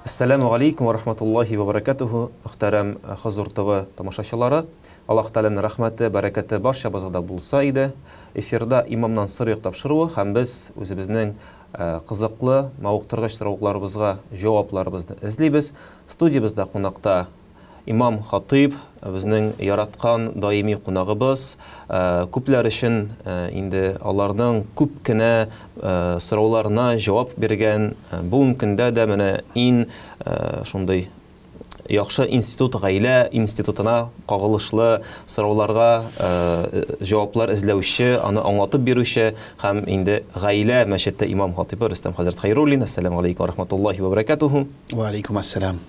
Ассаламу алейкум ва рахматуллахи ва баракатуху. Мөхтәрәм Хозур ТВ тамашачылары. Аллаһ Тәгаләнең рәхмәте, бәрәкәте барчабызда булса иде. Эфирда имамнан сыр тапшыруы һәм без үзебезнең кызыклы, мавыктыргыч сорауларыбызга җавапларыбызны эзлибез. Студиябызда кунакта Имам Хатиб, безнең яраткан даими кунагыбыз. Күпләр өчен инде аларның күп кенә сорауларына җавап биргән, бүгенге көндә дә менә шундый яхшы институт, гаилә институтына кагылышлы сорауларга җаваплар эзләүче, аны аңлатып бирүче һәм инде гаилә мәчете имам Хатибы Рөстәм хәзрәт Хәйруллин. Ассаламу алейкум ва рахматуллахи ва баракатуху. Ва алейкум ассалам.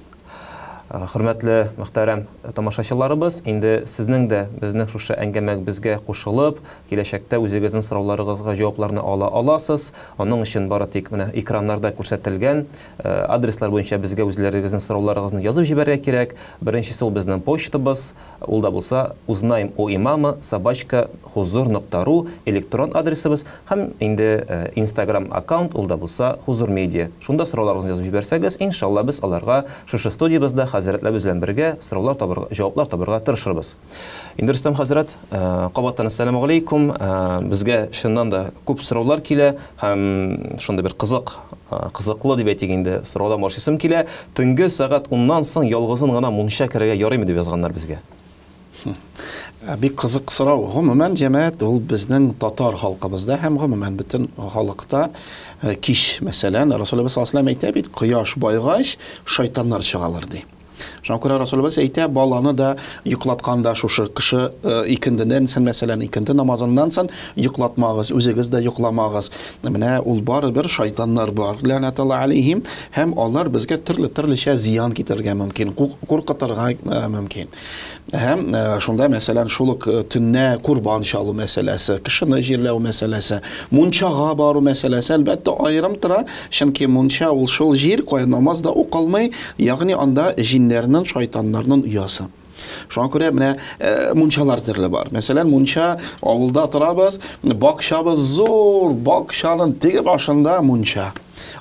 Хөрмәтле мөхтәрәм тамашачыларыбыз, инде сезнең дә безнең шушы әңгәмәгә безгә кушылып, киләчәктә үзегезнең сорауларыгызга җавапларны ала аласыз. Аның өчен бары тик менә экраннарда күрсәтелгән адреслар буенча безгә үзләрегезнең сорауларыгызны язып җибәрергә кирәк. Беренчесе ул безнең почтабыз, ул да булса узнаем у имама @huzur.ru электрон адресыбыз һәм инде Instagram аккаунт, ул да булса Huzur Media. Шунда сорауларыгызны язып җибәрсәгез, иншалла без аларга шушы студиябызда хәзрәтләр белән бергә сораулар табарга, җаваплар табарга тырышырбыз. Инде Рөстәм хәзрәт, кабаттан ассаламу алейкум. Безгә шуннан да күп сораулар килә һәм шунда бер кызыклы дип әйтик инде сораулар башлыйсым килә. Төнге сәгать 10-нан соң ялгызын гына мунча керергә ярыймы дип язганнар безгә. Бик кызык сорау. Гомумән җәмәгать ул безнең татар халкыбызда һәм гомумән бөтен халыкта кич, мәсәлән, Расулullah sallallahu aleyhi ve sellem әйтә бит, кояш байгач шайтаннар чыгалар ди. Шуңа күрә Расулullah әйтә, баланы да йоклатканда шушы кеше икендедән соң, мәсәлән, икенде намазыннан соң йоклатмагыз, үзегез дә йокламагыз. Менә ул барыбер шайтаннар бар, ләнәтулла алейһим, һәм алар безгә төрле зыян китергә мөмкин, куркытырга мөмкин. Һәм шунда мәсәлән шулык төннә курбан чалу мәсьәләсе, кешене җирләү мәсьәләсе, мунчага бару мәсьәләсе әлбәттә аерым тора, чөнки мунча ул шул җир кая намазда укылмый, ягъни анда җиннәрнең, шайтаннарның уясы. Шуңа күрә менә мунчалар төрле бар. Мәсәлән, мунча авылда торабыз, бакчабыз зур, бакчаның теге башында мунча.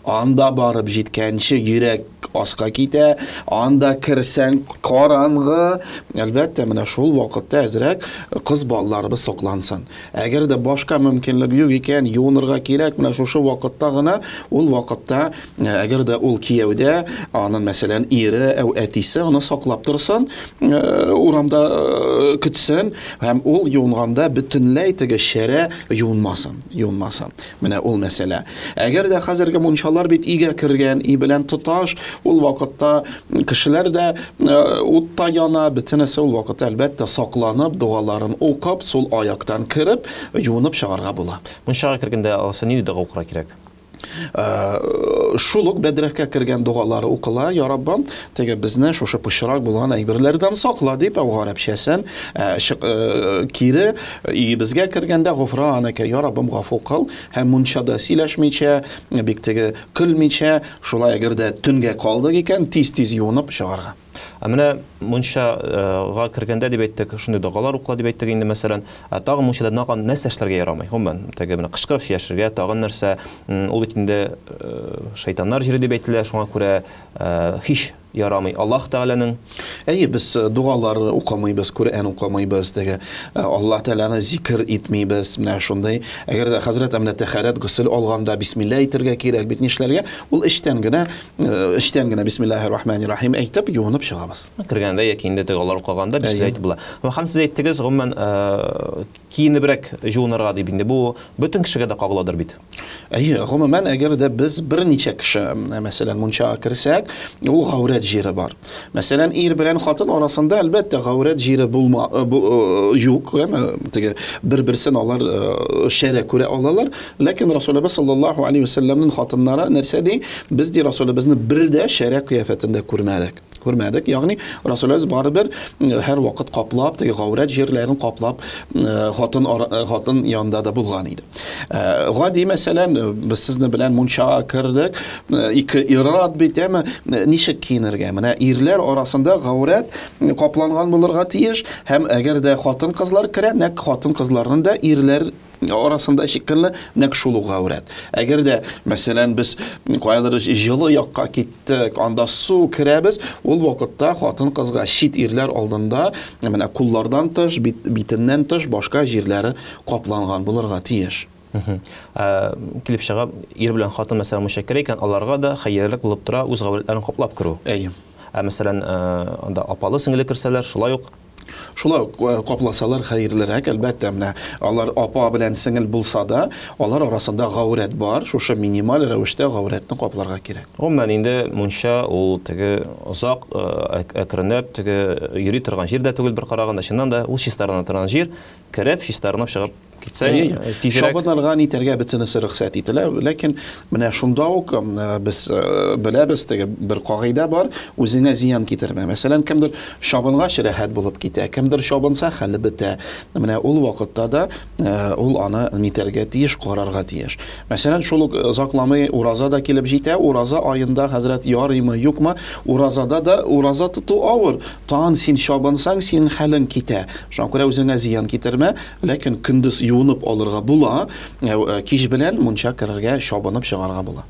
Анда барып җиткәнче йөрәк аска китә, анда кирсәң караңгы. Әлбәттә, менә шул вакытта әзрәк кыз балаларыбыз соклансын. Әгәр дә башка мөмкинлек юк икән, юынырга кирәк, менә шушы вакытта гына, ул вакытта әгәр дә ул кияүдә, аның мәсәлән ире әү әтисе аны саклап торсын, урамда көтсен, һәм ул юынганда бөтенләй теге шәрә юынмасын. Менә ул мәсьәлә. Әгәр дә хәзерге мунчалар бит игә кергән, и белән тоташ, ул вакытта кешеләр дә утта яна, бөтенесе ул вакытта әлбәттә сакланып, дугаларын укып, сул аяктан кирип, юынып чыгарга була. Мунчага кергәндә алсыны дип укырга кирәк. Шулук бәдрәфкә кергән дугалары укыла, я Раббам, теге безне шушы пычрак булган әйберләрдән сакла дип, гарәпчәсен кире безгә кергәндә гуфранәкә, я Раббам, гафу кыл, һәм мунчада сөйләшмичә, бик теге көлмичә, шулай әгәр дә төнгә калдык икән, тиз юынып чыгарга. Менә мунчага кергәндә дип әйттек, шундый дугалар укыла дип әйттек инде, мәсәлән, тагы мунчада нәрсә эшләргә ярамый. Гомумән, теге менә кычкырып яшәргә, тагы нәрсә, ул бит инде шайтаннар җире дип әйтелә, шуңа күрә һич ярамый. Аллаһ Тәгаләнең без дугалар укымыйбыз, Куръан укымыйбыз, теге Аллаһ Тәгаләне зикр итмибез, менә шундай. Әгәр дә хәзрәт әмнә тәхәрәт гысыл алганда бисмилла әйтергә кирәк, бит нишләргә? Ул эштән генә бисмиллаһир-рахманир-рахим әйтеп юынып чыгабыз. Кергәндә яки инде дугалар укыганда бисмилла әйтеп була. Һәм сез әйттегез, гомумән киенебрәк җуынырга дип инде бу бөтен кешегә дә кагыладыр бит. Гомумән әгәр дә без берничә кеше, мәсәлән, мунчага кирсәк, ул гаврәт җире бар. Мәсәлән, ир белән хатын арасында әлбәттә гаврәт җире юк, теге бер-берсен алар шәрә күрә алалар, ләкин Расулullah sallallahu aleyhi ve sellem'nin хатыннары нәрсә ди? Без ди Расулыбызны бердә шәрә кыяфәтендә күрмәдек. Ягъни Расулullah барыбер һәр вакыт каплап, теге гаврәт җирләрен каплап хатын янында да булган иде. Гади мәсәлән, без сезне белән мунчага кирдек, ике ират бит, ничек киенергә? Менә ирләр арасында гаврәт капланган булырга тиеш, һәм әгәр дә хатын-кызлар керә, нәкъ хатын-кызларның да ирләр арасында шикелле нәкъ шул гаврат. Әгәр дә мәсәлән без кайдыр җылы якка киттек, анда су керәбез, ул вакытта хатын кызга чит ирләр алдында менә куллардан тыш, битеннән тыш башка җирләре капланган булырга тиеш. Килеп чыга, ир белән хатын мәсәлән мөшәккәр икән, аларга да хәерлек булып тора үз гавратларын каплап керү. Әйе. Мәсәлән, анда апалы сеңле керсәләр, шулай ук Шулай капласалар хәерлерәк, әлбәттә, менә алар апа белән сеңел булса да, алар арасында гаврат бар, шушы минималь рәвештә гавратны капларга кирәк. Гомумән инде мунча ул теге озак әкренләп теге йөри торган җирдә түгел бер караганда, чыннан да ул чистарына торган җир, кереп чистарынып чыгып китсәң, тизрәк шабынырга нитәргә бөтенесе рөхсәт ителә, ләкин менә шунда ук без беләбез, теге бер кагыйдә бар, үзеңә зыян китермә. Мәсәлән, кемдер шабынга шәрәхәт булып китә, кемдер шабынса хәле бетә. Менә ул вакытта да ул аны нитәргә тиеш, карарга тиеш. Мәсәлән, шул ук закламый ураза да килеп җитә, ураза аенда хәзрәт ярыймы, юкмы, уразада да ураза тоту авыр. Тан син шабынсаң, синең хәлең китә. Шуңа күрә үзеңә зыян китермә, ләкин көндез юынып алырга була, кич белән мунча керергә, шабынып чыгарга була.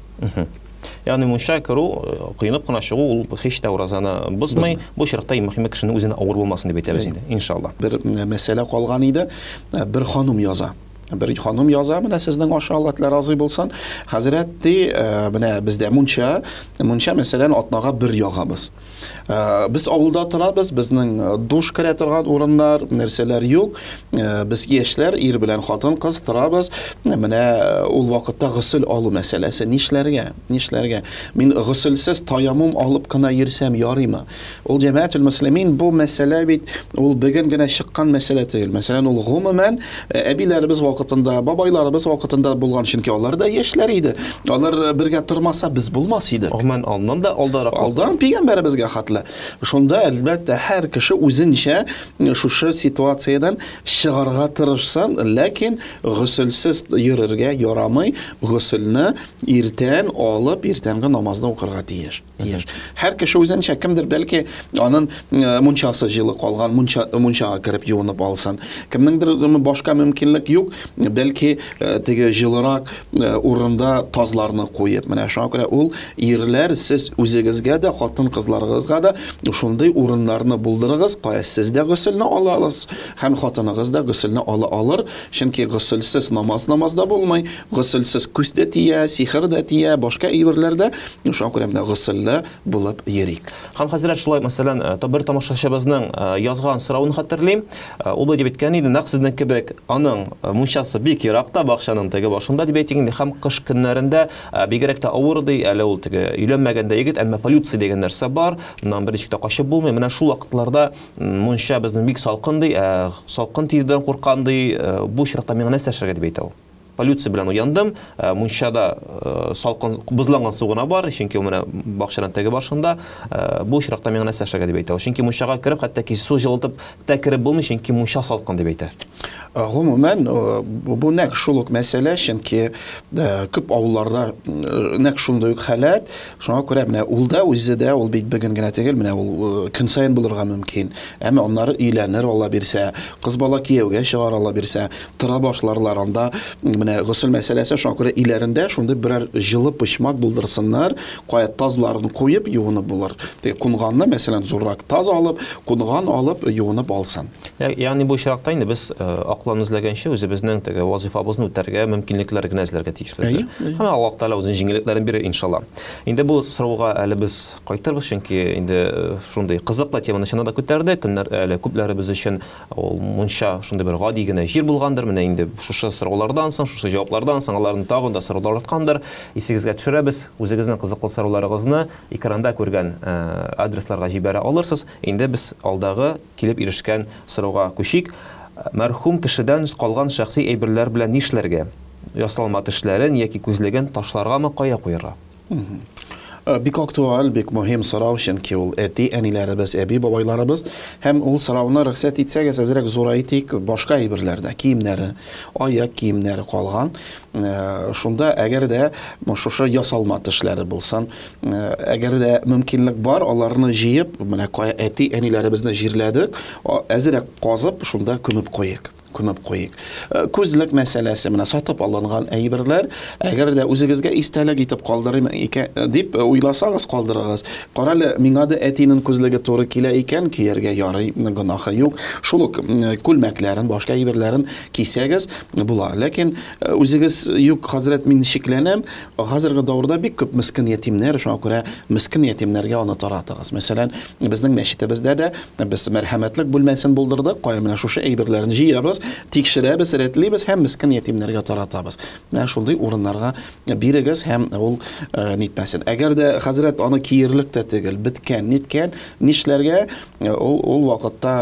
Ягъни мунча керү, кыйнап кына чыгу, ул һич тә уразаны бозмый, бу чиркта мөһиме кешенең үзенә авыр булмасын дип әйтәбез инде, иншалла. Бер мәсьәлә калган иде, бер ханым яза. Бер ханым яза, менә сезнең аша Алла тәала разый булсын. Хәзрәт ди, менә бездә мунча мәсәлән атнага бер ягабыз. Без авылда торабыз, безнең душ керә торган урыннар, нәрсәләр юк. Без яшьләр, ир белән хатын кыз торабыз. Менә ул вакытта гысыл алу мәсьәләсе нишләргә? Мин гысылсыз таяммум алып кына йөрсәм ярыймы? Ул җәмәгатьул муслимин бу мәсьәлә бит ул бүген генә чыккан мәсьәлә түгел. Мәсәлән, ул гомумән әбиләребез вакытында, бабайларыбыз вакытында булган, чөнки алар да яшьләр иде. Алар бергә тормаса без булмас иде. Гомумән аннан да алдарак. Алдан пәйгамбәребезгә хатлы. Шунда әлбәттә һәр кеше үзенчә шушы ситуациядән чыгарга тырышсын, ләкин гысылсыз йөрергә ярамый. Гысылны иртән алып, иртәнге намазны укырга тиеш. Һәр кеше үзенчә, кемдер бәлки аның мунчасы җылы калган, мунчага кереп юынып алсын. Кемнеңдер башка мөмкинлек юк, бәлки теге җылырак урында тазларны куеп. Менә шуңа күрә ул ирләр, сез үзегезгә дә, хатын кызларыгызга да шундый урыннарны булдырыгыз, кая сез дә гысылны аласыз, һәм хатыныгыз да гысылны алыр, чөнки гысылсыз намазда булмый, гысылсыз күз дә тия, сихр дә тия, башка әйберләрдә, шуңа күрә менә гысыллы булып йөрик. Һәм хәзрәт, шулай мәсәлән, бер тамашачыбызның язган соравын хәтерлим. Ул дип әйткән иде, нәкъ сезнең кебек аның мунчасы бик еракта, бакчаның теге башында дип әйткән, һәм кыш көннәрендә бигрәк тә авыр ди, әле ул теге өйләнмәгәндә егет, әмма полиция дигән нәрсә бар, моннан бер ничек тә качып булмый. Менә шул вакытларда мунча безнең бик салкын ди, салкын тиюдән куркам ди, бу чиркта миңа нәрсә эшләргә дип әйтә ул. Полиция белән уяндым, мунчада салкын бузланган су гына бар, чөнки ул менә бакчаның теге башында, бу чиркта миңа нәрсә эшләргә дип әйтә ул. Чөнки мунчага кереп, хәтта ки су җылытып тәкереп булмый, чөнки мунча салкын дип әйтә. Гомумән, бу нәкъ шул ук мәсьәлә, чөнки күп авылларда нәкъ шундый ук халат. Шуңа күрә менә ул да үзе дә, ул бит бүген генә түгел, менә ул көн сайын булырга мөмкин. Әмма аннары өйләнер, Алла бирсә, кыз бала кияүгә чыгар, Алла бирсә, тора башларлар, анда менә гысыл мәсьәләсе, шуңа күрә иләрендә шундый берәр җылы почмак булдырсыннар, кая тазларын куеп юынып булыр. Теге кунганны, мәсәлән, зуррак таз алып, кунган алып юынып алсын. Ягъни бу чиракта инде без аклан эзләгәнчә үзебезнең теге вазифабызны үтәргә, мөмкинлекләр генә эзләргә тиешлебез. Һәм Аллаһ Тәала үзенең җиңеллекләрен бирер, иншалла. Инде бу сорауга әле без кайтырбыз, чөнки инде шундый кызыклы теманы чыннан да күтәрдек. Көннәр әле күпләребез өчен ул мунча шундый бер гади генә җир булгандыр. Менә инде шушы сораулардан соң, шушы җаваплардан соң аларны тагын да сораулар арткандыр. Исегезгә төшерәбез. Үзегезнең кызыклы сорауларыгызны экранда күргән адресларга җибәрә алырсыз. Инде без алдагы килеп ирешкән сорауга күчик. Мәрхүм кешедән калган шәхси әйберләр белән нишләргә? Ясалма тешләрен яки күзлеген ташларгамы, кая куярга? Бик актуаль, бик мөһим сорау, чөнки ул әти-әниләребез, әби бабайларыбыз, һәм ул сорауны рөхсәт итсәгез, әзрәк зурайтыйк, башка әйберләрдә, киемнәре, аяк киемнәре калган. Шунда әгәр дә шушы ясалма тешләре булсын, әгәр дә мөмкинлек бар, аларны җыеп, менә әти-әниләребезне җирләдек, әзрәк казып, шунда күмеп куйык. күмеп куйык. Күзлек мәсьәләсе менә сатып алынган әйберләр, әгәр дә үзегезгә истәлек итеп калдырыйм икән дип уйласагыз, калдырыгыз. Каралы, миңа да әтинең күзлеге туры килә икән, кияргә ярый, гынахы юк. Шул ук күлмәкләрен, башка әйберләрен кисәгез була. Ләкин үзегез юк, хәзрәт, мин шикләнәм, хәзерге дәврдә бик күп мискин ятимнәр, шуңа күрә мискин ятимнәргә аны таратыгыз. Мәсәлән, безнең мәчетебездә дә без мәрхәмәтлек бүлмәсен булдырдык, кая менә шушы әйберләрне җыябыз, тикшерәбез, рәтлибез һәм мискин ятимнәргә таратабыз. Менә шундый урыннарга бирегез һәм ул нитмәсен. Әгәр дә хәзрәт аны киерлек тә түгел, биткән, ниткән, нишләргә ул вакытта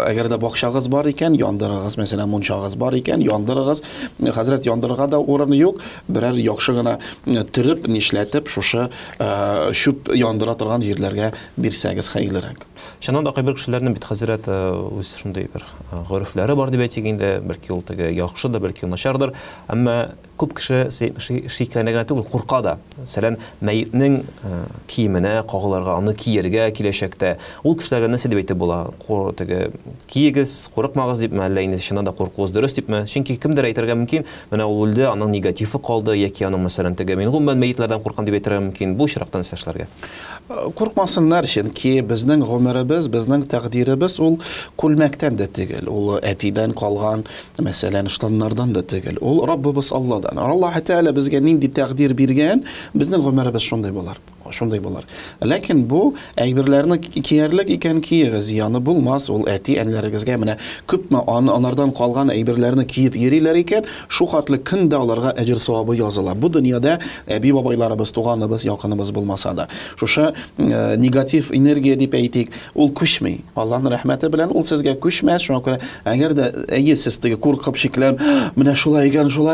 әгәр дә бакчагыз бар икән, яндырыгыз, мәсәлән, мунчагыз бар икән, яндырыгыз. Хәзрәт, яндырырга да урын юк, берәр яхшы гына төреп, нишләтеп, шушы шүп яндыра торган җирләргә бирсәгез хәерлерәк. Шуннан да кайбер кешеләрнең бит хәзрәт үз шундый бер горефләре бар дип әйтик инде, бәлки ул теге яхшы да, бәлки начардыр, әмма күп кеше шикләнә түгел, курка да. Мәсәлән, мәетнең киеменә кагылырга, аны киергә киләчәктә. Ул кешеләргә нәрсә дип әйтеп була? Теге киегез, курыкмагыз дип, әллә инде шуннан да куркуыз дөрес дипме? Чөнки кемдер әйтергә мөмкин, менә ул үлде, аның негативы калды, яки аның мәсәлән теге мин гомумән мәетләрдән куркам дип әйтергә мөмкин. Бу чирактан эшләргә. Куркмасыннар, чөнки безнең гомеребез, безнең тәкъдиребез ул күлмәктән дә түгел, ул әтидән калган, мәсәлән, штаннардан да түгел. Ул Раббыбыз Алладан. Аллаһ Тәала безгә нинди тәкъдир биргән, безнең гомеребез шундый булар. Шундый булар. Ләкин бу әйберләрне киярлек икән киегез, зияны булмас. Ул әти әниләрегезгә менә күпме анардан калган әйберләрне киеп йөриләр икән, шу хатлы көндә аларга әҗр савабы языла. Бу дөньяда әби бабайларыбыз, туганыбыз, якыныбыз булмаса да, шушы негатив энергия дип әйтик, ул күчми. Аллаһның рәхмәте белән ул сезгә күчмәс. Шуңа күрә әгәр дә сез теге куркып шиклән, менә шулай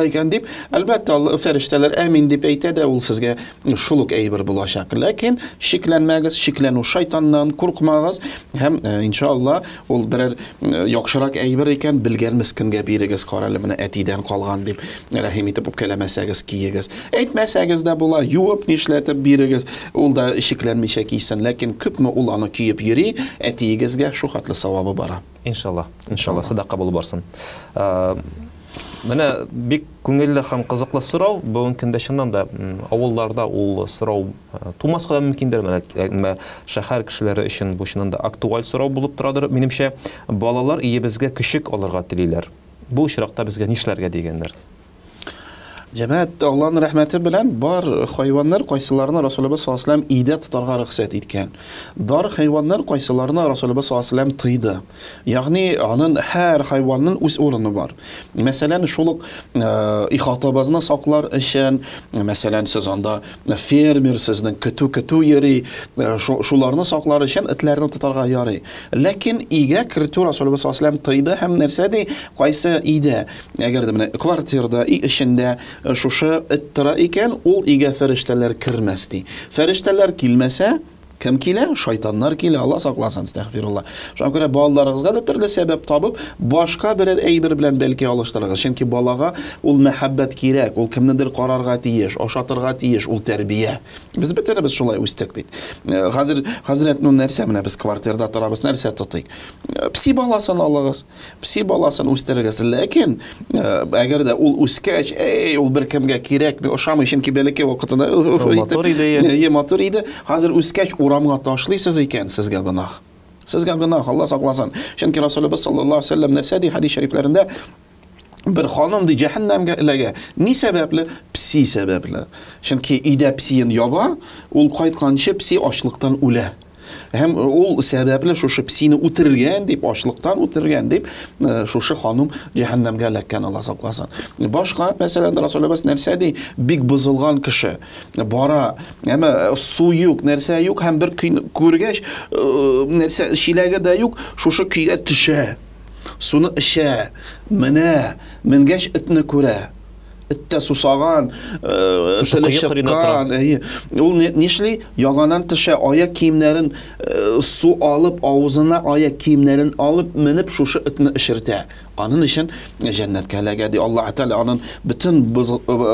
икән дип, әлбәттә фәрештәләр әмин дип әйтә дә, ул сезгә шул ук әйбер булачак. Ләкин шикләнмәгез, шикләнү шайтаннан куркмагыз һәм иншалла ул берәр яхшырак әйбер икән белгән мискенгә бирегез, каралы менә әтидән калган дип рәхим итеп үпкәләмәсәгез киегез. Әйтмәсәгез дә була, юып нишләтеп бирегез, ул да шикләнмичә кисен, ләкин күпме ул аны киеп йөри, әтиегезгә шу хатлы савабы бара. Иншалла, садака булып барсын. Менә бик күңелле һәм кызыклы сорау, бүгенге көндә чыннан да авылларда ул сорау тумаска да мөмкиндер, менә шәһәр кешеләре өчен бу чыннан да актуаль сорау булып торадыр. Минемчә, балалар иебезгә көчек алырга телиләр. Бу очракта безгә нишләргә дигәннәр? Җәмәгать, Аллаһның рәхмәте белән бар хайваннар кайсыларны Расулыбыз саллаллаһу алейһи ва саллям идә тотарга рөхсәт иткән. Бар хайваннар кайсыларны Расулыбыз саллаллаһу алейһи ва саллям тыйды. Ягъни аның һәр хайванның үз урыны бар. Мәсәлән, шул ук ихатабызны саклар өчен, мәсәлән, сез анда фермер, сезнең көтү йөри, шуларны саклар өчен этләрне тотарга ярый. Ләкин игә кертү Расулыбыз саллаллаһу алейһи ва саллям тыйды һәм нәрсә ди, кайсы идә, әгәр дә менә квартирада, эчендә шушы эт тора икән, ул игә фәрештәләр кермәс ди. Фәрештәләр килмәсә, кем килә? Шайтаннар килә, Алла сакласын, әстәгъфирулла. Шуңа күрә балаларыгызга да төрле сәбәп табып, башка берәр әйбер белән бәлки алыштырыгыз. Чөнки балага ул мәхәббәт кирәк, ул кемнедер карарга тиеш, ашатырга тиеш, ул тәрбия. Без бетербез шулай үстек бит. Хәзрәт, нәрсә менә без квартирада торабыз, нәрсә тотыйк? Пси баласын алыгыз, пси баласын үстерегез. Ләкин әгәр дә ул үскәч, ул бер кемгә кирәк, бу ошамый, чөнки бәлки вакытында мотор иде. Хәзер үскәч урамга ташлыйсыз икән, сезгә гынах. Сезгә гынах, Алла сакласын. Чөнки Расулыбыз саллаллаһу алейһи ва саллям нәрсә ди хадис шәрифләрендә? Бер ханым ди җәһәннәмгә эләгә. Ни сәбәпле? Пси сәбәпле. Чөнки идә псиен яба, ул кайтканчы пси ачлыктан үлә. Һәм ул сәбәпле шушы псине үтергән дип, ачлыктан үтергән дип, шушы ханым җәһәннәмгә эләккән, Алла сакласын. Башка, мәсәлән, Расулыбыз нәрсә ди? Бик бузылган кеше бара, әмма су юк, нәрсә юк, һәм бер күргәч, нәрсә шиләгә дә юк, шушы көйгә төшә. Суны эчә, менә, менгәч этне күрә. ittä susagан, tili çıqqan, ул nişli yağanan tişe ayak kiyimlerin su alıp ağzına ayak kiyimlerin alıp minip şuşu itni işirte. Anın için cennetke lagadi Allah Teala anın bütün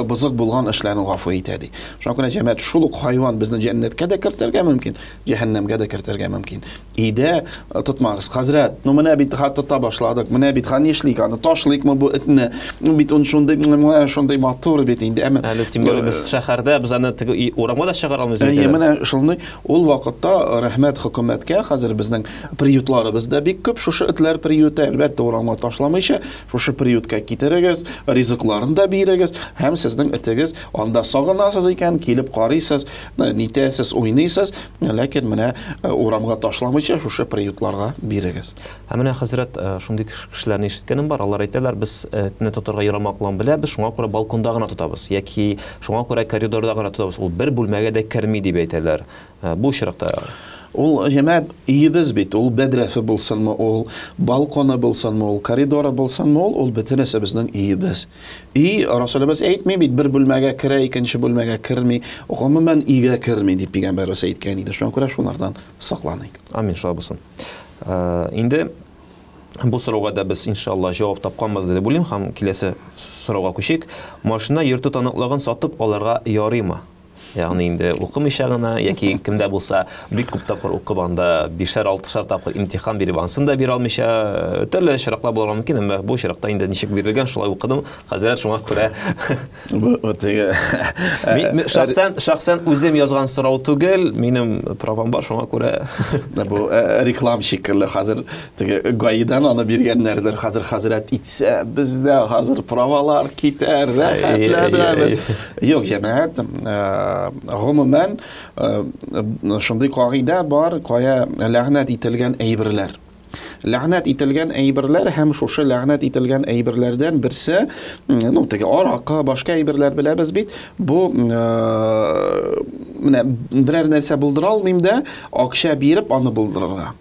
bızık bulgan işlerini gafı etedi. Şuna kuna cemaat şuluk hayvan bizni cennetke de kirtirge mümkün, cehennemge de kirtirge mümkün. İde tutmağız. Hazret, no mene bit hatta başladık. Mene bit hanişlik, anı taşlık mı bu itni, bit on şunday matur bit indi. Әлбәттә, böyle biz şәһәрдә biz аны урамга да чыгара алмыйбыз бит. Менә шундый ул вакытта рәхмәт хөкүмәткә, хәзер безнең приютларыбызда бик күп шушы итләр приюты, әлбәттә урамга ташламыйча, шушы приютка китерегез, ризыкларын да бирегез, һәм сезнең итегез анда сагынасыз икән, килеп карыйсыз, нитәсез, уйныйсыз, ләкин менә урамга ташламыйча шушы приютларга бирегез. Һәм менә хәзрәт шундый кешеләрне ишеткәнем бар, алар әйтәләр, без этне тотарга ярамаклан беләбез, шуңа күрә балконда гына тотабыз, яки шуңа күрә коридорда гына тотабыз. Ул бер бүлмәгә дә керми дип әйтәләр. Бу очракта Ул җәмәгать иебез бит, ул бәдрәфе булсынмы, ул балконы булсынмы, ул коридоры булсынмы, ул бөтенесе безнең иебез. И Расулыбыз әйтми бит, бер бүлмәгә керә, икенче бүлмәгә керми, гомумән игә керми дип Пәйгамбәрбез әйткән иде. Шуңа күрә шулардан сакланыйк. Амин шабысын. Инде бу сорауга да без иншалла җавап тапканбыз дип уйлыйм, һәм киләсе сорауга күчик. Машина йөртү таныклыгын сатып алырга ярыймы? Ягъни инде укымыйча гына яки кимдә булса бик күп тапкыр укып анда 5-6 тапкыр имтихан биреп ансын да бирә алмыйча төрле чираклар булырга мөмкин, әмма бу чиракта инде ничек бирелгән шулай укыдым. Хәзрәт шуңа күрә шахсан үзем язган сорау түгел, минем правам бар, шуңа күрә бу реклам шикелле хәзер теге гаидан аны биргәннәрдер. Хәзер хәзрәт итсә бездә хәзер правалар китәр, рәхәтләнә. Юк, җәмәгать гомумән шундый кагыйдә бар, кая ләгънәт ителгән әйберләр. Ләгънәт ителгән әйберләр һәм шушы ләгънәт ителгән әйберләрдән берсе, ну теге аракы, башка әйберләр беләбез бит. Бу менә берәр нәрсә булдыра алмыйм да, акча биреп аны булдырырга.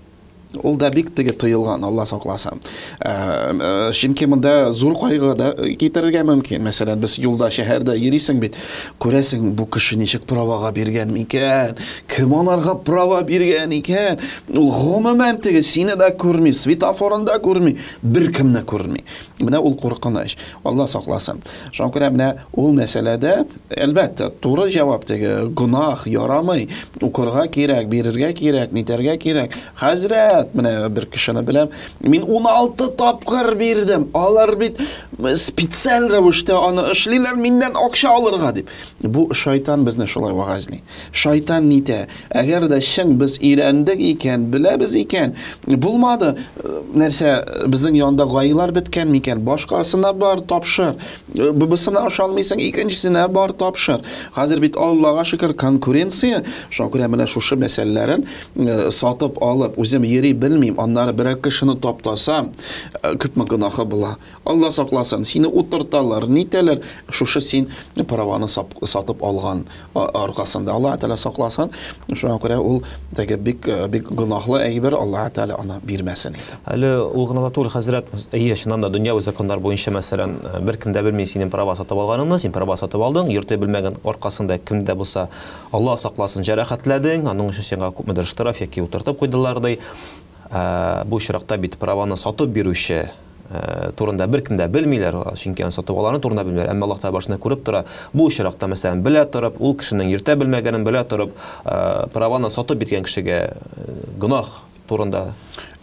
Ул да бик теге тыелган, Алла сакласын. Чөнки монда зур кайгы да китерергә мөмкин. Мәсәлән, без юлда, шәһәрдә йөрисең бит, күрәсең бу кеше ничек правага биргән микән? Кем анарга права биргән икән? Ул гомумән теге сине дә күрми, светофорында күрми, беркемне күрми. Менә ул куркыныч. Алла сакласын. Шуңа күрә менә ул мәсьәләдә әлбәттә туры җавап теге гунах ярамый. Укырга кирәк, бирергә кирәк, нитәргә кирәк. Хәзрәт менә бер кешене беләм, мин 16 тапкыр бирдем. Алар бит специаль рәвештә аны эшлиләр миннән акча алырга дип. Бу шайтан безне шулай вагазлый. Шайтан нитә? Әгәр дә шәң без өйрәндек икән, беләбез икән, булмады. Нәрсә безнең янда гаилар биткән микән? Башкасына бар тапшыр. Бубысына ашалмыйсың, икенчесенә бар тапшыр. Хәзер бит Аллага шөкер конкуренция. Шуңа күрә менә шушы мәсьәләләрен сатып алып, үзем йөри белмим, аннары берәр кешене таптасам, күпме гынахы була. Алла сакласын, сине утырталар, нитәләр, шушы син праваны сатып алган аркасында. Алла Тәала сакласын. Шуңа күрә ул теге бик гынахлы әйбер, Алла Тәала аны бирмәсен иде. Әле ул гына түгел, хәзрәт, чыннан да дөньяви законнар буенча мәсәлән, беркем дә белми синең права сатып алганыңны, син права сатып алдың, йөртә белмәгән аркасында кемдә булса, Алла сакласын, җәрәхәтләдең, аның өчен сиңа күпмедер штраф яки утыртып куйдылар ди. Бу чиракта бит праваны сатып бирүче турында беркем дә белмиләр, чөнки аны сатып алганы турында белмиләр. Әмма Аллаһ Тәала башына күреп тора. Бу чиракта мәсәлән белә торып, ул кешенең йөртә белмәгәнен белә торып, праваны сатып биткән кешегә гынах турында.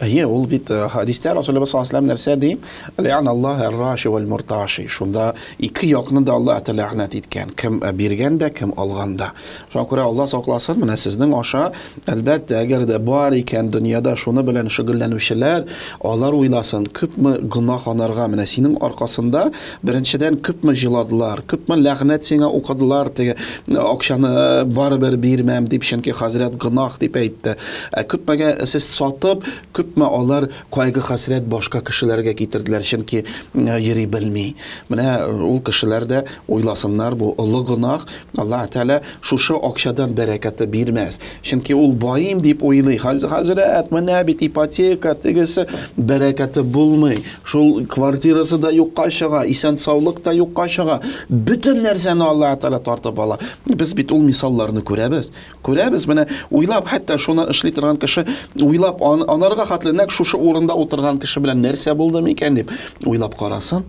Әйе, ул бит хадистә Расулullah sallallahu aleyhi ve sellem нәрсә ди? Лә'аналлаһу ар-раши вал-мурташи. Шунда ике якны да Алла Тәала ләгънәт иткән. Кем биргән дә, кем алган да. Шуңа күрә Алла сакласын, менә сезнең аша әлбәттә әгәр дә бар икән дөньяда шуны белән шөгыльләнүчеләр, алар уйласын, күпме гынах анарга менә синең аркасында беренчедән күпме җыладылар, күпме ләгънәт сиңа укыдылар, теге акчаны барыбер бирмәм дип, чөнки хәзрәт гынах дип әйтте. Күпмәгә сез сатып, күп күпме алар кайгы хәсрәт башка кешеләргә китерделәр, чөнки йөри белми. Менә ул кешеләр дә уйласыннар, бу олы гынах, Аллаһ Тәала шушы акчадан бәрәкәте бирмәс. Чөнки ул байым дип уйлый. Хәзрәт, менә бит ипотека, тегесе бәрәкәте булмый. Шул квартирасы да юкка чыга, исән саулык та юкка чыга. Бүтән нәрсәне Аллаһ Тәала тартып ала. Без бит ул мисалларны күрәбез. Күрәбез, менә уйлап, хәтта шуны эшли торган кеше уйлап анарга хәтле нәкъ шушы урында утырган кеше белән нәрсә булды микән дип уйлап карасын.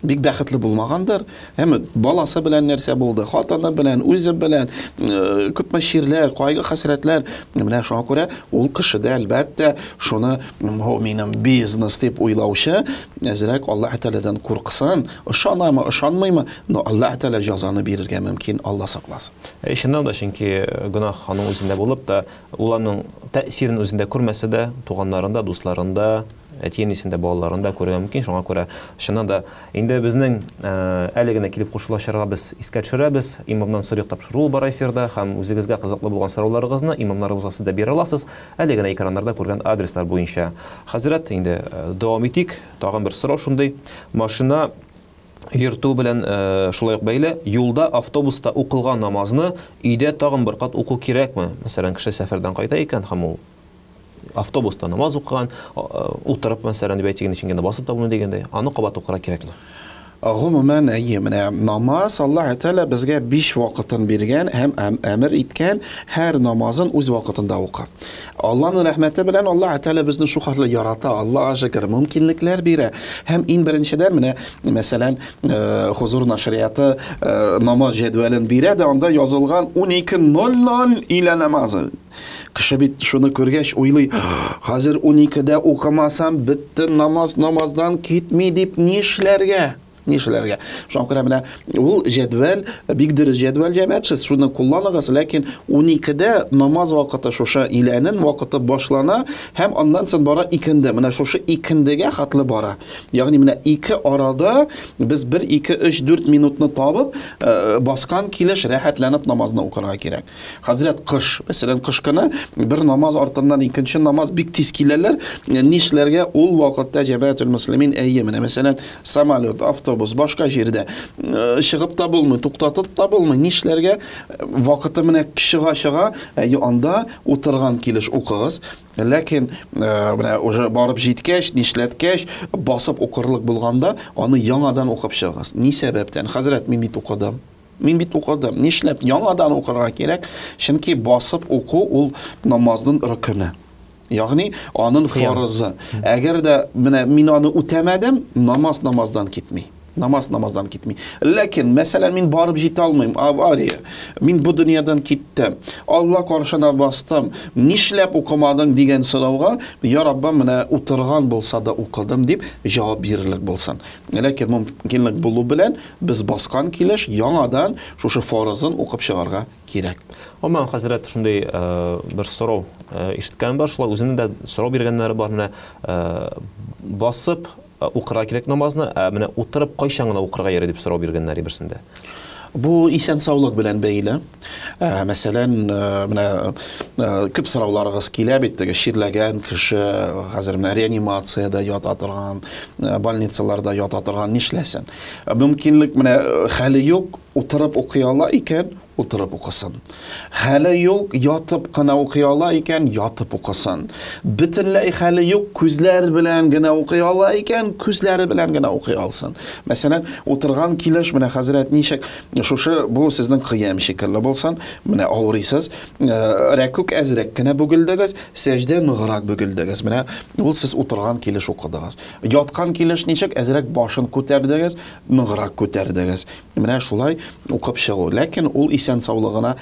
Бик бәхетле булмагандыр. Әмма баласы белән нәрсә булды, хатыны белән, үзе белән, күпме ширләр, кайгы хәсрәтләр. Менә шуңа күрә ул кеше дә әлбәттә шуны минем бизнес дип уйлаучы, әзрәк Аллаһ Тәаләдән курксын, ышанамы, ышанмыймы, но Аллаһ Тәалә җәзаны бирергә мөмкин, Алла сакласын. Шуннан да, чөнки гөнаһ аның үзендә булып та, ул аның тәэсирен үзендә күрмәсә дә, туганнарында, дусларында, әти-әнисендә, балаларында күрергә мөмкин. Шуңа күрә шуннан да инде безнең әле генә килеп кушылышырга без искә төшерәбез. Имамнан сорык тапшыру бар эфирда һәм үзегезгә кызыклы булган сорауларыгызны имамнарыбызга сез дә бирә аласыз. Әле генә экраннарда күргән адреслар буенча. Хәзрәт, инде дәвам итик. Тагын бер сорау шундый. Машина йөртү белән шулай ук бәйле, юлда, автобуста укылган намазны өйдә тагын бер кат уку кирәкме? Мәсәлән, кеше сәфәрдән кайта икән һәм ул автобуста намаз укыган, утырып, мәсәлән, бәйтигән иченгәндә басып та булмый дигәндәй, аны кабат укырга кирәкме? Гомумән, менә намаз Аллаһ Тәалә безгә 5 вакытын биргән һәм әмер иткән, һәр намазын үз вакытында укы. Аллаһның рәхмәте белән Аллаһ Тәалә безне шу хәтле ярата, Аллаһка шөкер, мөмкинлекләр бирә. Һәм иң беренчедән менә мәсәлән, Хузур нашрияты намаз җәдвәлен бирә дә, анда язылган 12:00 илә намазы. Кеше бит шуны күргәч уйлый, хәзер 12-дә укымасам, бетте намаздан китми дип нишләргә? Шуңа күрә менә ул җәдвәл, бик дөрес җәдвәл җәмәгать, сез шуны кулланыгыз, ләкин 12-дә намаз вакыты шушы иләнен вакыты башлана һәм аннан соң бара 2-дә. Менә шушы 2-дәгә хатлы бара. Ягъни менә 2 арада без 1, 2, 3, 4 минутны табып, баскан килеш рәхәтләнеп намазны укырга кирәк. Хәзрәт, кыш, мәсәлән, кыш көне бер намаз артыннан икенче намаз бик тиз киләләр. Нишләргә ул вакытта җәмәгатьул муслимин мәсәлән, самолет, автобус, башка җирдә чыгып та булмый, туктатып та булмый. Нишләргә? Вакыты менә чыга, анда утырган килеш укыгыз. Ләкин менә уже барып җиткәч, нишләткәч, басып укырлык булганда, аны яңадан укып чыгыгыз. Ни сәбәптән? Хәзрәт, мин бит укыдым. Нишләп яңадан укырга кирәк? Чөнки басып уку ул намазның рөкене. Ягъни аның фарызы. Әгәр дә менә мин аны үтәмәдем, намаздан китми. Намаздан китми. Ләкин, мәсәлән, мин барып җитә алмыйм, авария. Мин бу дөньядан киттем. Алла каршына бастым. Нишләп укымадың дигән сорауга, я Раббым, менә утырган булса да укыдым дип җавап бирерлек булсын. Ләкин мөмкинлек булу белән без баскан килеш яңадан шушы фарызын укып чыгарга кирәк. Оман, хәзрәт, шундый бер сорау ишеткән бар, шулай үзенең дә сорау биргәннәре бар, менә басып укырга кирәк намазны, менә утырып кайчан гына укырга ярый дип сорау биргәннәр берсендә. Бу исән саулык белән бәйле. Мәсәлән, менә күп сорауларыгыз килә бит, ширләгән кеше, хәзер менә реанимациядә ята торган, больницаларда ята торган, нишләсен? Мөмкинлек менә хәле юк, утырып укый ала икән, утырып укысын. Хәле юк, ятып кына укый ала икән, ятып укысын. Бөтенләй хәле юк, күзләр белән генә укый ала икән, күзләре белән генә укый алсын. Мәсәлән, утырган килеш, менә хәзрәт, ничек шушы бу сезнең кыям шикелле булсын, менә авырыйсыз, рәкүк әзрәк кенә бөгелдегез, сәҗдә ныграк бөгелдегез. Менә ул сез утырган килеш укыдыгыз. Яткан килеш ничек әзрәк башын күтәрдегез, ныграк күтәрдегез. Менә шулай укып чыгу. Ләкин ул исән саулыгына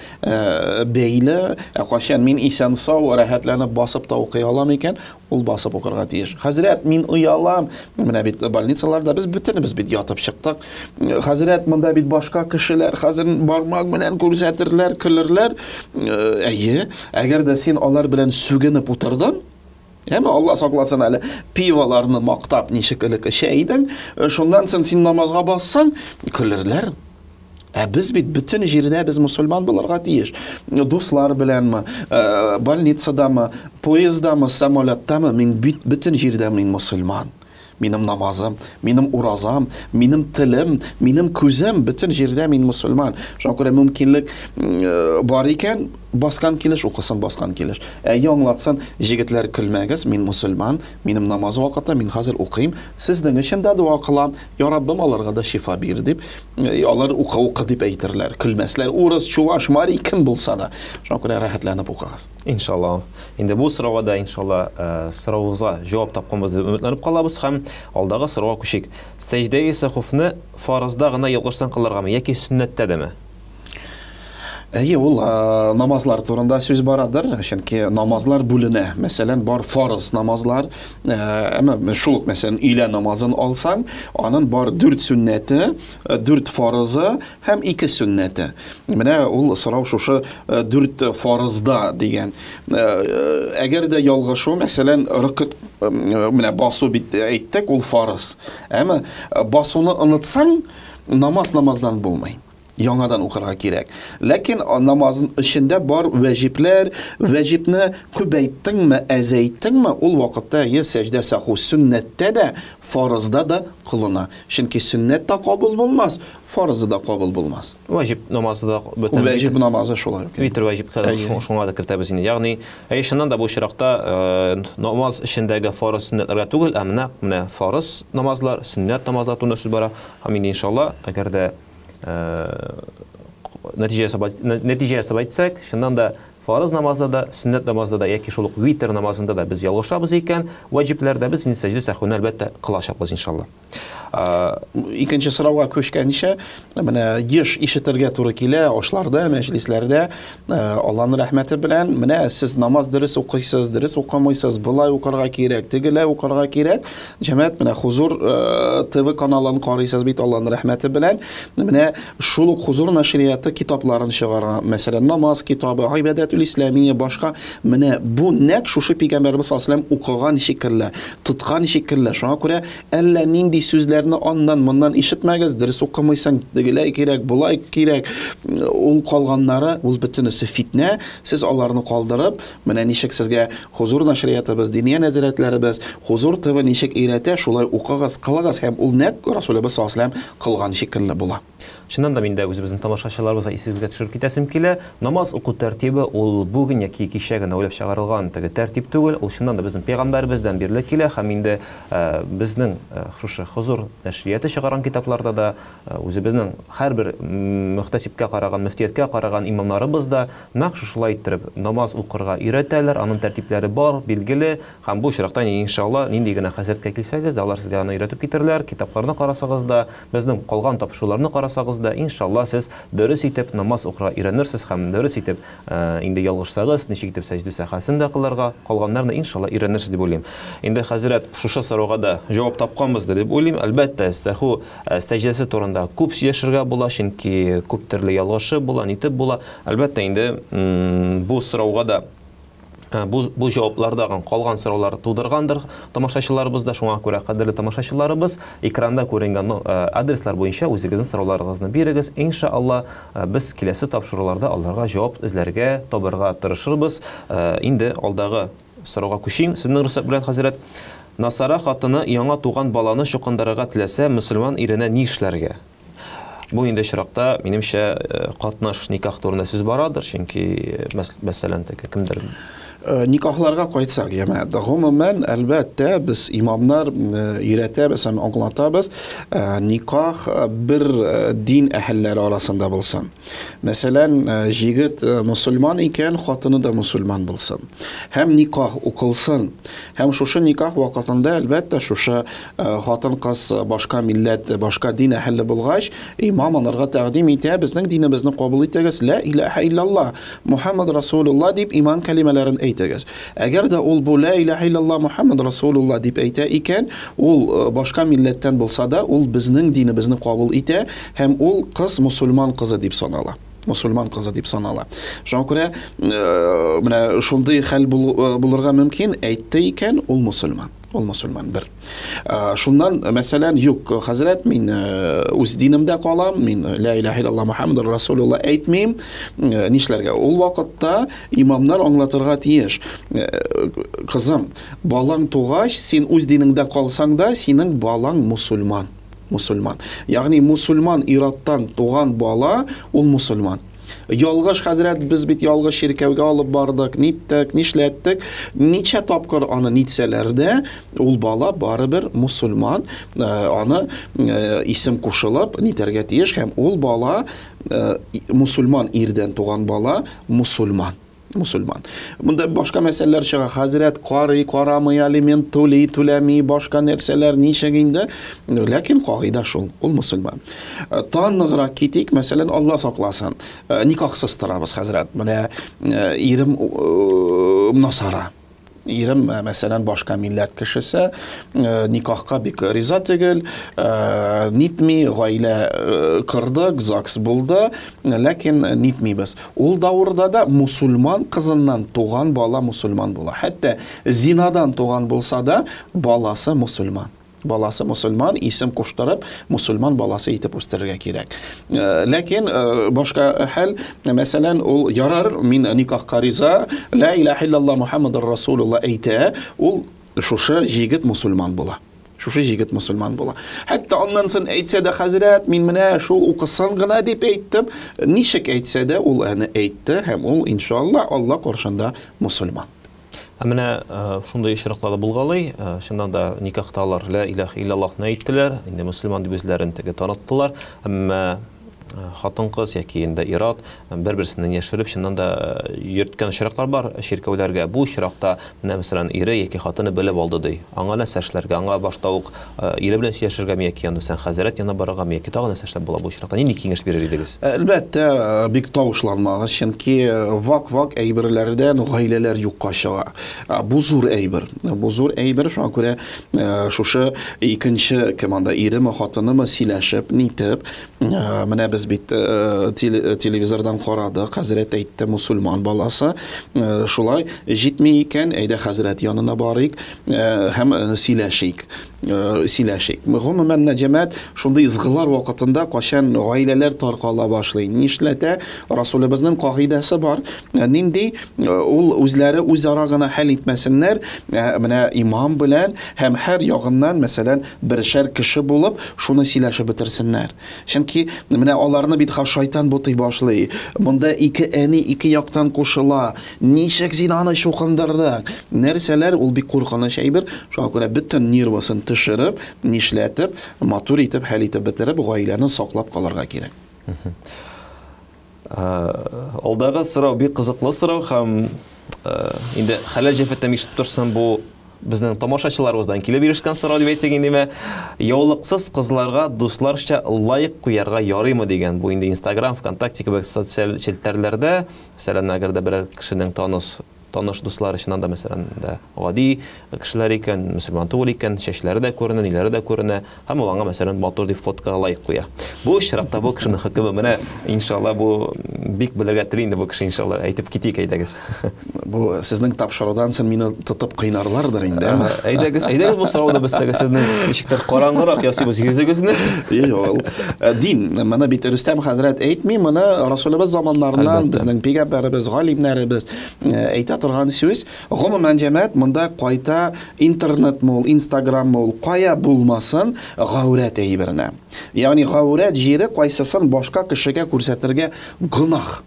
бәйле, кайчан мин исән сау, рәхәтләнеп басып та укый алам икән, ул басып укырга тиеш. Хәзрәт, мин уялам. Менә бит больницаларда без бөтенебез бит ятып чыктык. Хәзрәт, монда бит башка кешеләр хәзер бармак белән күрсәтерләр, көлерләр. Әгәр дә син алар белән сүгенеп утырдың, әмма Алла сакласын әле, пиваларны мактап ничек элек эчә идең, шундан соң син намазга бассаң, көлерләр. Biz бит bütün җирдә без мусульман булырга тиеш. Дуслар беләнме, больницадамы, поездамы, самолеттамы, мин bütün җирдә мин мусульман. Минем намазым, минем уразам, минем телем, минем күзем, bütün җирдә мин мусульман. Шуңа күрә мөмкинлек бар икән, баскан килеш укысын, баскан килеш. Яңлатсын, җегетләр көлмәгез, мин мусульман, минем намаз вакыты, мин хәзер укыйм, сезнең өчен дә дуа кылам, я Раббым аларга да шифа бир дип, алар укы дип әйтерләр, көлмәсләр, урыс, чуваш, мари кем булса да. Шуңа күрә рәхәтләнеп укыгыз. Иншалла. Инде бу сорауга да иншалла сорауыгызга җавап тапканбыз дип өметләнеп калабыз һәм алдагы сорауга күчик. Сәҗдәгә сахуфны фарызда гына ялгыштан кылыргамы яки сөннәттәдеме? Ул намазлар турында сүз барадыр, чөнки намазлар бүленә. Мәсәлән, бар фарыз намазлар, әмма шул мәсәлән илә намазын алсаң, аның бар 4 сөннәте, 4 фарызы һәм 2 сөннәте. Менә ул сорау шушы 4 фарызда дигән. Әгәр дә ялгышу, мәсәлән, рөкъәт менә басу бит әйттек, ул фарыз. Әмма басуны онытсаң, намаздан булмый. Яңадан укырга кирәк. Ләкин намазның эчендә бар ваҗипләр, ваҗибне күбәйттеңме, әзәйттеңме, ул вакытта я сәҗдә саху сөннәттә дә, фарызда да кылына. Чөнки сөннәттә кабул булмас, фарызда да кабул булмас. Ваҗиб намазы да бөтен. Ваҗиб намазы шулай. Витр ваҗибка шуңа да кертәбез инде. Ягъни, шуннан да бу чиракта намаз эчендәге фарыз сөннәтләргә түгел, ә менә фарыз намазлар, сөннәт намазлар турында сүз бара. Һәм иншалла, әгәр дә нәтиҗә сабай итсәк, шуннан да фарыз намазда да, сөннәт намазда да яки шул ук витр намазында да без ялгышабыз икән, ваҗипләрдә без сәҗдә сахуны әлбәттә кылачакбыз иншалла. Икенче сорауга күчкәнчә, менә еш ишетергә туры килә ашларда, мәҗлисләрдә, Аллаһның рәхмәте белән, менә сез намаз дөрес укыйсыз, дөрес укымыйсыз, булай укырга кирәк, тегеләй укырга кирәк. Җәмәгать менә Хузур ТВ каналын карыйсыз бит Аллаһның рәхмәте белән. Менә шул ук Хузур нәшрияты китапларын чыгарган, мәсәлән, намаз китабы, Ибадатул Исламия, башка. Менә бу нәкъ шушы Пәйгамбәрбез саллаллаһу алейһи ва саллям укыган шикелле, тоткан шикелле. Шуңа күрә әллә нинди сүзләр аннан ишетмәгез, дөрес укымыйсың, тегеләй кирәк, булай кирәк. Ул калганнары, ул бөтенесе фитнә. Сез аларны калдырып, менә ничек сезгә Хузур нәшриятыбыз, диния нәзарәтләребез, Хузур ТВ ничек өйрәтә, шулай укыгыз, кылыгыз һәм ул нәкъ Расулыбыз саллаллаһу алейһи ва саллям кылган шикелле була. Шуннан да миндә үзебезнең тамашачыларыбызга исегезгә төшереп китәсем килә. Намаз уку тәртибе ул бүген яки кичә генә уйлап чыгарылган теге тәртип түгел. Ул шуннан да безнең пәйгамбәребездән бирле килә һәм инде безнең шушы Хузур нәшрияты чыгарган китапларда да үзебезнең һәрбер мөхтәсибкә караган, мөфтияткә караган имамнарыбыз да нәкъ шулай иттереп намаз укырга өйрәтәләр. Аның тәртипләре бар, билгеле һәм бу чирактан иншалла нинди генә хәзрәткә килсәгез дә алар сезгә аны өйрәтеп китерләр. Китапларны карасагыз да, безнең калган тапшыруларны карасагыз да, иншалла сез дөрес итеп намаз укырга өйрәнерсез һәм дөрес итеп инде ялгышсагыз, ничек итеп сәҗдә сахасын да кылырга, калганнарны иншалла өйрәнерсез дип уйлыйм. Инде хәзрәт шушы сорауга да җавап тапканбыздыр дип уйлыйм. Әлбәттә, саху сәҗдәсе турында күп сөйләшергә була, чөнки күп төрле ялгышы була, нитеп була. Әлбәттә, инде бу сорауга да бу җаваплардан калган сораулар тудыргандыр тамашачыларыбыз да. Шуңа күрә, кадерле тамашачыларыбыз, экранда күренгән адреслар буенча үзегезнең сорауларыгызны бирегез. Иншалла, без киләсе тапшыруларда аларга җавап эзләргә, табырга тырышырбыз. Инде алдагы сорауга күчим. Сезнең рөхсәт белән, хәзрәт, Насара хатыны яңа туган баланы чукындырырга теләсә, мөселман иренә ни эшләргә? Бу инде чиракта, минемчә, катнаш никах турында сүз барадыр, чөнки мәсәлән, кемдер Никахларга кайтсак, җәмәгать, гомумән, әлбәттә, без имамнар өйрәтәбез һәм аңлатабыз, никах бер дин әһелләре арасында булсын. Мәсәлән, җегет мусульман икән, хатыны да мусульман булсын. Һәм никах укылсын. Һәм шушы никах вакытында, әлбәттә, шушы хатын-кыз башка милләт, башка дин әһеле булгач, имам анарга тәкъдим итә, безнең динебезне кабул итегез, ла илаһа иллаллаһ, Мухаммад Расулуллаһ дип иман кәлимәләрен әйтегез. Әгәр дә ул бу ла илаһа иллаллаһ Мухаммад Расулуллаһ дип әйтә икән, ул башка милләттән булса да, ул безнең динебезне кабул итә һәм ул кыз мусульман кызы дип санала. Мусульман кызы дип санала. Шуңа күрә, менә шундый хәл булырга мөмкин, әйтте икән, ул мусульман. Ул мусульман бер. Шуннан, мәсәлән, юк, хәзрәт, мин үз динемдә калам, мин ла илаха илляллах Мухаммаdur Расулуллах әйтмим, нишләргә? Ул вакытта имамнар аңлатырга тиеш. Кызым, балаң тугач, син үз динеңдә калсаң да, синең балаң мусульман. Мусульман. Ягъни мусульман ираттан туган бала, ул мусульман. Ялгыш хәзрәт, без бит ялгыш ширкәүгә алып бардык, ниттек, нишләттек, ничә тапкыр аны нитсәләр дә, ул бала барыбер мусульман, аны исем кушылып нитәргә тиеш, һәм ул бала мусульман ирдән туган бала мусульман. Бунда башка мәсьәләләр чыга. Хәзрәт карый, карамый, алимент түләми, башка нәрсәләр ничек инде. Ләкин кагыйдә шул, ул мусульман. Таныграк китик, мәсәлән, Алла сакласын. Никахсыз торабыз, хәзрәт. Менә ирем насара. Ирем, мәсәлән, башка милләт кешесе, никахка бик риза түгел, нитми, гаилә кырдык, ЗАГС булды, ләкин нитмибез. Ул давырда да мусульман кызыннан туган бала мусульман була. Хәтта зинадан туган булса да, баласы мусульман. Баласы мусульман, исем куштырып, мусульман баласы итеп үстерергә кирәк. Ләкин башка хәл, мәсәлән, ул ярар, мин никахка риза, ла илаха илляллах Мухаммаdur Расулуллах әйтә, ул шушы җигет мусульман була. Шушы җигет мусульман була. Хәтта аннан соң әйтсә дә, хәзрәт, мин менә шул укысын гына дип әйттем, ничек әйтсә дә, ул аны әйтте, һәм ул иншалла Алла каршында мусульман. Менә шундай очракларда булгалый, шуннан да никахталар ла илаха илляллахны әйттеләр, инде мусульман дип үзләрен теге таныттылар, әмма хатын-кыз яки инде ират бер-берсеннән яшереп, шуннан да йөрткән очраклар бар ширкәүләргә. Бу очракта менә мәсәлән ире яки хатыны белеп алды ди. Аңа нәрсә эшләргә, аңа башта ук ире белән сөйләшергәме яки аны сән хәзрәт янына барыргамы яки тагын нәрсә эшләп була бу очракта. Нинди киңәш бирер идегез? Әлбәттә, бик тавышланмагыз, чөнки вак-вак әйберләрдән гаиләләр юкка чыга. Бу зур әйбер. Бу зур әйбер, шуңа күрә шушы икенче команда иреме, хатынымы сөйләшеп, нитеп, менә без бит телевизордан карадык, хәзрәт әйтте, мусульман баласы, шулай җитми икән, әйдә хәзрәт янына барыйк, һәм сөйләшик. Гомумән җәмәгать шундый изгылар вакытында кашан гаиләләр таркала башлый. Нишләтә? Расулыбызның кагыйдәсе бар. Нинди ул үзләре үзара гына хәл итмәсеннәр, менә имам белән һәм һәр ягыннан, мәсәлән, бершәр кеше булып, шуны сөйләшеп бетерсеннәр. Чөнки менә аларны бит шайтан бутый башлый. Монда ике әни ике яктан кушыла. Ничек зинаны шукындырдык? Нәрсәләр ул бик куркыныч әйбер. Шуңа күрә бөтен нервысын төшереп, нишләтеп, матур итеп, хәл итеп бетереп, гаиләне саклап калырга кирәк. Алдагы сорау бик кызыклы сорау һәм инде хәләл җәфәттән ишетеп торсын, бу безнең тамашачыларыбыздан килеп ирешкән сорау дип әйтсәк инде, яулыксыз кызларга дусларча лайк куярга ярыймы дигән. Бу инде Instagram, ВКонтакте кебек социаль челтәрләрдә, мәсәлән, әгәр дә бер кешенең таныш дуслары ичиннән да, мәсәлән, гади кешеләр икән, мөселман түгел икән, чәчләре дә күренә, ниләре дә күренә, һәм ул аңа, мәсәлән, матур дип фоткага лайк куя. Бу очракта бу кешенең хөкеме менә, иншалла, бу бик белергә тели инде бу кеше, иншалла, әйтеп китик, әйдәгез. Бу сезнең тапшырудан соң мине тотып кыйнарлардыр инде. Әйдәгез бу сорауды бездәге сезнең ишектән караңгырак ясыйбыз йөзегезне. Юк, дин, менә бит Рөстәм хәзрәт әйтми, менә Расулыбыз заманнарыннан безнең пәйгамбәребез, галимнәребез әйтә торган сүз. Гомумән җәмәгать, монда кайта интернет мул, Instagram мул, кая булмасын, гаурәт әйберенә. Ягъни гаурәт җире кайсысын башка кешегә күрсәтергә гынах.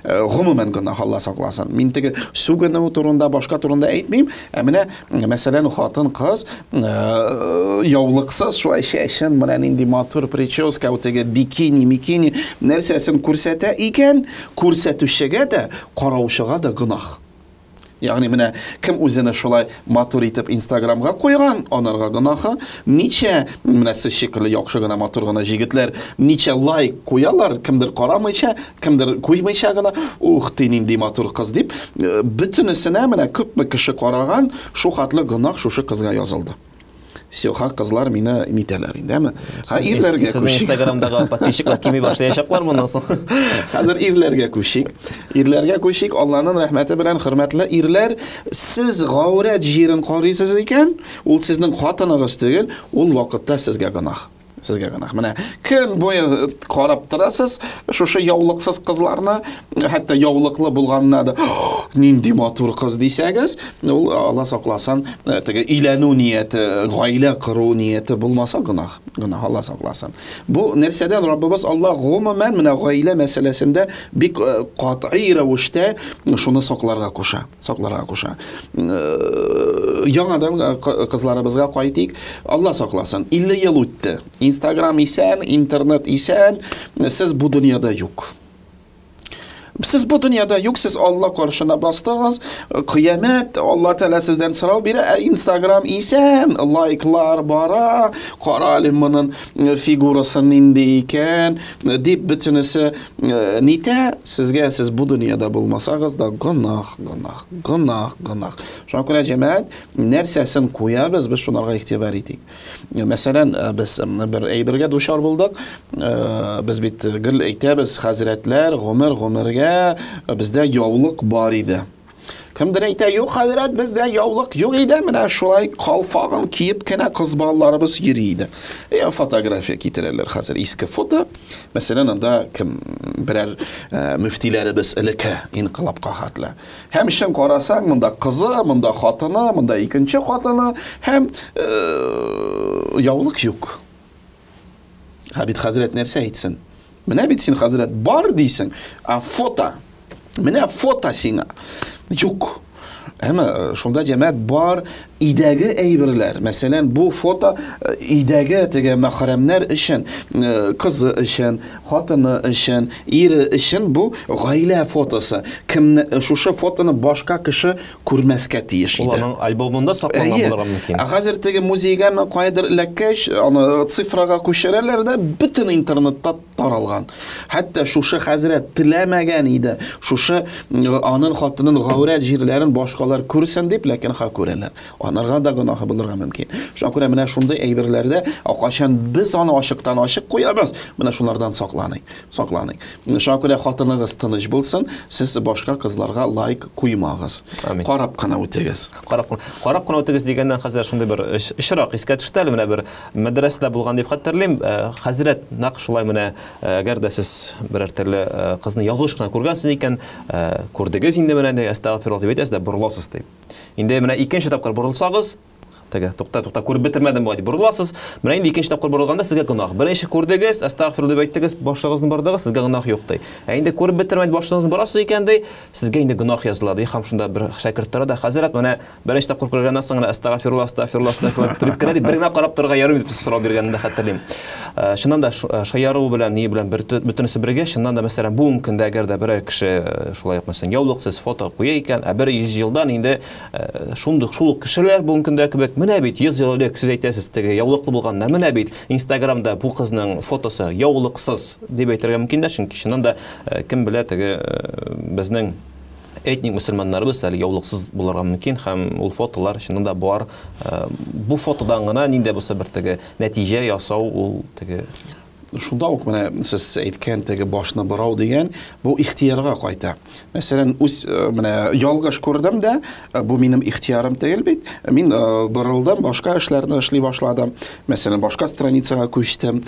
Гомумән гынах, Алла сакласын. Мин теге сүгенү турында, башка турында әйтмим, менә мәсәлән хатын кыз яулыксыз шулай чәчен, менә нинди матур прическа, теге бикини нәрсәсен күрсәтә икән, күрсәтүчегә дә, караучыга да гынах. Ягъни менә кем үзене шулай матур итеп Instagramга куйган, анарга гынахы, ничә менә сез шикелле яхшы гына матур гына җигетләр ничә лайк куялар, кемдер карамыйча, кемдер куймыйча гына, ух ти нинди матур кыз дип, бөтенесенә менә күпме кеше караган, шу хатлы гынах шушы кызга язылды. Сеха кызлар мине имитәләр инде, әме? Ирләргә Сезнең күчик. Инстаграмдагы подписчиклар кими башлаячаклар моннан соң. Хәзер ирләргә күчик. Ирләргә күчик. Аллаһның рәхмәте белән, хөрмәтле ирләр, сез гаурәт җирен карыйсыз икән, ул сезнең хатыныгыз түгел, ул вакытта сезгә гынах. Сезгә гынах. Менә көн буе карап торасыз, шушы яулыксыз кызларны, хәтта яулыклы булганына да нинди матур кыз дисәгез, ул Алла сакласын, теге өйләнү нияте, гаилә кору нияте булмаса гынах. Гынах Алла сакласын. Бу нәрсәдән Раббыбыз Алла гомумән менә гаилә мәсьәләсендә бик катгый рәвештә шуны сакларга куша. Сакларга куша. Яңадан кызларыбызга кайтыйк. Алла сакласын. 50 ел үтте. Instagram исән, интернет исән, сез бу дөньяда юк. Сез бу дөньяда юк, сез Алла каршына бастыгыз, кыямәт, Алла Тәала сездән сорау бирә, Instagram исән, лайклар бара, карале моның фигурасын нинди икән, дип бөтенесе нитә, сезгә сез бу дөньяда булмасагыз да гынах. Шуңа күрә җәмәгать нәрсәсен куябыз, без шунарга игътибар итик. Мәсәлән, без бер әйбергә дучар булдык. Без бит гел әйтәбез, хәзрәтләр гомергә бездә яулык бар иде. Кемдер әйтә, юк хәзрәт, бездә яулык юк иде, менә шулай калфагын киеп кенә кыз балаларыбыз йөри иде. Фотография китерәләр хәзер, иске фото. Мәсәлән, анда кем берәр мөфтиләребез элеке инкыйлабка хәтле. Һәм ишен карасаң, монда кызы, монда хатыны, монда икенче хатыны, һәм яулык юк. Бит хәзрәт нәрсә әйтсен? Менә бит син хәзрәт бар дисең, фото. Менә фото сиңа. Юк. Әмма шунда җәмәгать бар идәге әйберләр. Мәсәлән, бу фото идәге теге мәхрәмнәр өчен, кызы өчен, хатыны өчен, ире өчен бу гаилә фотосы. Кем шушы фотоны башка кеше күрмәскә тиеш иде. Уларның альбомында сакланган булырга мөмкин. Хәзер теге музейга кайдыр эләккәч, аны цифрага күчерәләр дә бөтен интернетта таралган. Хәтта шушы хәзрәт теләмәгән иде. Шушы аның хатының гаурәт җирләрен башкалар күрсен дип, ләкин күрәләр. Анарга да гынахы булырга мөмкин. Шуңа күрә менә шундый әйберләрдә кашан без аны ачыктан ачык куябыз, менә шулардан сакланыйк. Шуңа күрә хатыныгыз тыныч булсын, сез башка кызларга лайк куймагыз. Карап кына үтегез. Карап кына үтегез дигәндән хәзер шундый бер ишрак искә төште, менә бер мәдрәсәдә булган дип хәтерлим. Хәзрәт нәкъ шулай менә әгәр дә сез берәр төрле кызны ялгыш кына күргәнсез икән, күрдегез инде менә дә астагфирулlah дип әйтәсез дә борыласыз дип. Инде менә икенче тапкыр борылсагыз, теге тукта күреп бетермәдем бу дип борыласыз. Менә инде икенче тапкыр борылганда сезгә гынах. Беренче күрдегез, астагфирулlah дип әйттегез, башлыгызны бардыгыз, сезгә гынах юк ди. Инде күреп бетермәдем, башлыгызны барасыз икән ди, сезгә инде гынах языла ди. Һәм шунда бер шәкертләр дә хәзрәт менә беренче тапкыр күргәннән соң астагфирулlah дип кенә дип беренә карап торырга ярый дип сорау биргәндә хәтерлим. Шуннан да шаяру белән, ни белән бөтенесе бергә, шуннан да мәсәлән бу көндә әгәр дә берәр кеше шулай yapмасын, яулыксыз фото куя икән, бер 100 елдан инде шул кешеләр бу көндә кебек менә бит 100 ел элек сез әйтәсез, теге яулыклы булганнар, менә бит Instagramда бу кызның фотосы яулыксыз дип әйтергә мөмкин дә, чөнки шуннан да кем белә, теге безнең этник мөселманнарыбыз әле яулыксыз булырга мөмкин, һәм ул фотолар шуннан да бар. Бу фотодан гына нинди булса бер теге нәтиҗә ясау, ул теге Шунда ук менә сез әйткән теге башны борау дигән, бу ихтиярга кайта. Мәсәлән, менә ялгыш күрдем дә, бу минем ихтиярым түгел бит. Мин борылдым, башка эшләрне эшли башладым. Мәсәлән, башка страницага күчтем.